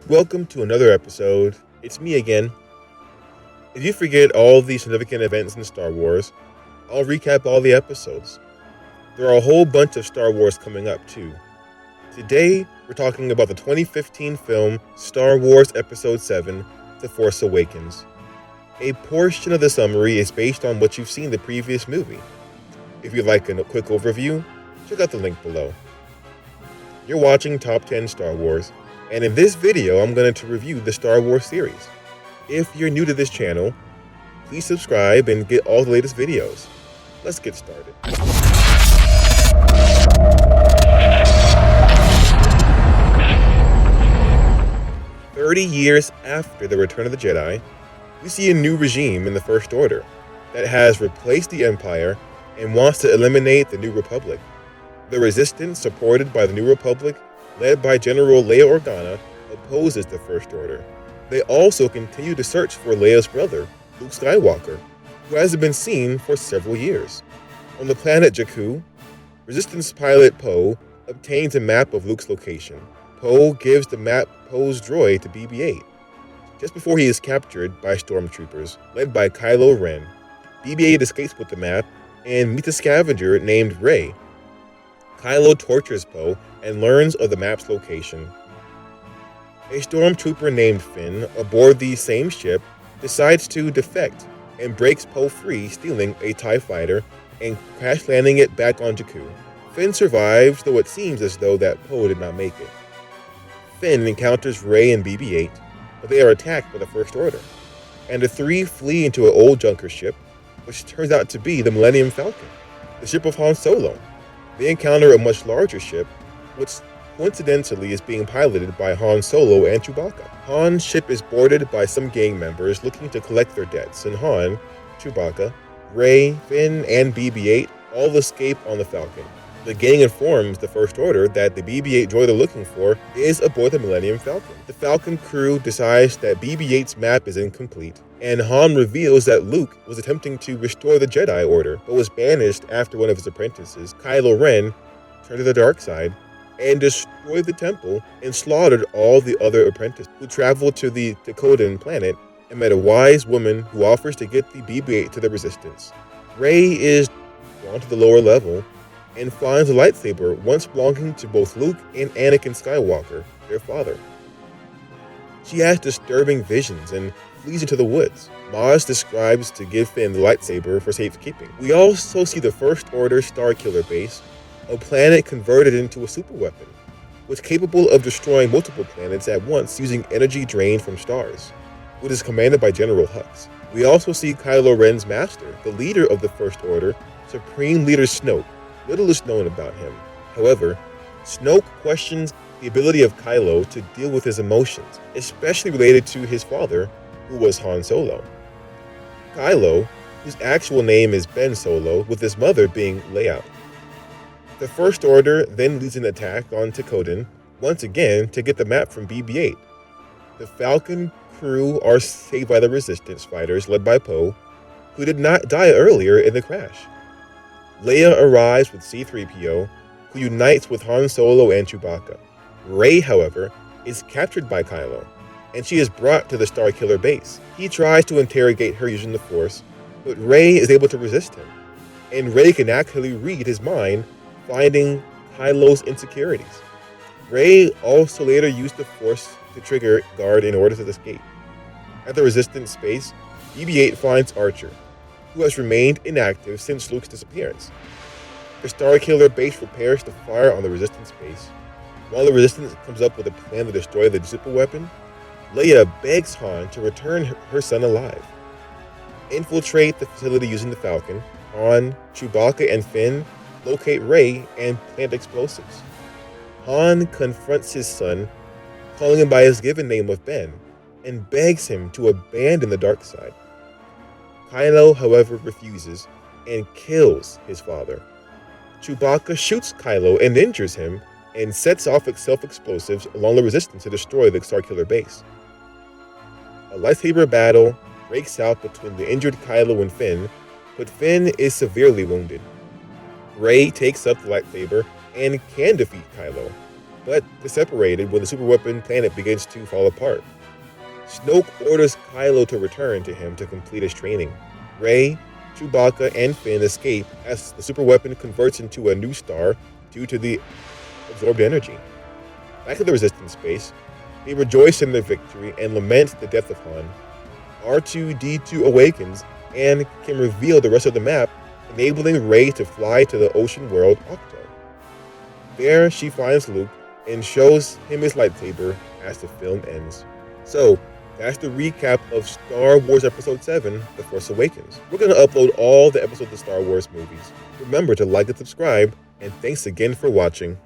Welcome to another episode. It's me again. If you forget all the significant events in Star Wars, I'll recap all the episodes. There are a whole bunch of Star Wars coming up too. Today, we're talking about the 2015 film Star Wars Episode VII, The Force Awakens. A portion of the summary is based on what you've seen in the previous movie. If you'd like a quick overview, check out the link below. You're watching Top 10 Star Wars, and in this video, I'm going to review the Star Wars series. If you're new to this channel, please subscribe and get all the latest videos. Let's get started. "30 years after the Return of the Jedi, we see a new regime in the First Order that has replaced the Empire and wants to eliminate the New Republic. The Resistance, supported by the New Republic, led by General Leia Organa, opposes the First Order. They also continue to search for Leia's brother, Luke Skywalker, who hasn't been seen for several years. On the planet Jakku, Resistance pilot Poe obtains a map of Luke's location. Poe gives the map Poe's droid to BB-8. Just before he is captured by stormtroopers, led by Kylo Ren, BB-8 escapes with the map and meets a scavenger named Rey. Kylo tortures Poe and learns of the map's location. A stormtrooper named Finn, aboard the same ship, decides to defect and breaks Poe free, stealing a TIE fighter and crash landing it back on Jakku. Finn survives, though it seems as though that Poe did not make it. Finn encounters Rey and BB-8, but they are attacked by the First Order, and the three flee into an old junker ship, which turns out to be the Millennium Falcon, the ship of Han Solo. They encounter a much larger ship, which coincidentally is being piloted by Han Solo and Chewbacca. Han's ship is boarded by some gang members looking to collect their debts, and Han, Chewbacca, Rey, Finn, and BB-8 all escape on the Falcon. The gang informs the First Order that the BB-8 droid they're looking for is aboard the Millennium Falcon. The Falcon crew decides that BB-8's map is incomplete, and Han reveals that Luke was attempting to restore the Jedi Order, but was banished after one of his apprentices, Kylo Ren, turned to the dark side and destroyed the temple and slaughtered all the other apprentices, who traveled to the Dakotan planet and met a wise woman who offers to get the BB-8 to the Resistance. Rey is drawn to the lower level and finds a lightsaber once belonging to both Luke and Anakin Skywalker, their father. She has disturbing visions and flees into the woods. Maz describes to give Finn the lightsaber for safekeeping. We also see the First Order Starkiller base, a planet converted into a superweapon, which is capable of destroying multiple planets at once using energy drained from stars, which is commanded by General Hux. We also see Kylo Ren's master, the leader of the First Order, Supreme Leader Snoke. Little is known about him. However, Snoke questions the ability of Kylo to deal with his emotions, especially related to his father, who was Han Solo. Kylo, whose actual name is Ben Solo, with his mother being Leia. The First Order then leads an attack on Dakotan, once again to get the map from BB-8. The Falcon crew are saved by the Resistance fighters led by Poe, who did not die earlier in the crash. Leia arrives with C-3PO, who unites with Han Solo and Chewbacca. Rey, however, is captured by Kylo, and she is brought to the Starkiller base. He tries to interrogate her using the Force, but Rey is able to resist him, and Rey can actually read his mind, finding Kylo's insecurities. Rey also later used the Force to trigger Guard in order to escape. At the Resistance base, BB-8 finds Archer, who has remained inactive since Luke's disappearance. The Starkiller base prepares to fire on the Resistance base. While the Resistance comes up with a plan to destroy the superweapon, Leia begs Han to return her son alive. Infiltrate the facility using the Falcon. Han, Chewbacca, and Finn locate Rey and plant explosives. Han confronts his son, calling him by his given name of Ben, and begs him to abandon the dark side. Kylo, however, refuses and kills his father. Chewbacca shoots Kylo and injures him, and sets off self-explosives along the Resistance to destroy the Starkiller base. A lightsaber battle breaks out between the injured Kylo and Finn, but Finn is severely wounded. Rey takes up the lightsaber and can defeat Kylo, but they're separated when the superweapon planet begins to fall apart. Snoke orders Kylo to return to him to complete his training. Rey, Chewbacca, and Finn escape as the superweapon converts into a new star due to the absorbed energy. Back at the Resistance base, they rejoice in their victory and lament the death of Han. R2-D2 awakens and can reveal the rest of the map, enabling Rey to fly to the ocean world Octo. There, she finds Luke and shows him his lightsaber as the film ends. So, that's the recap of Star Wars Episode 7, The Force Awakens. We're going to upload all the episodes of Star Wars movies. Remember to like and subscribe, and thanks again for watching.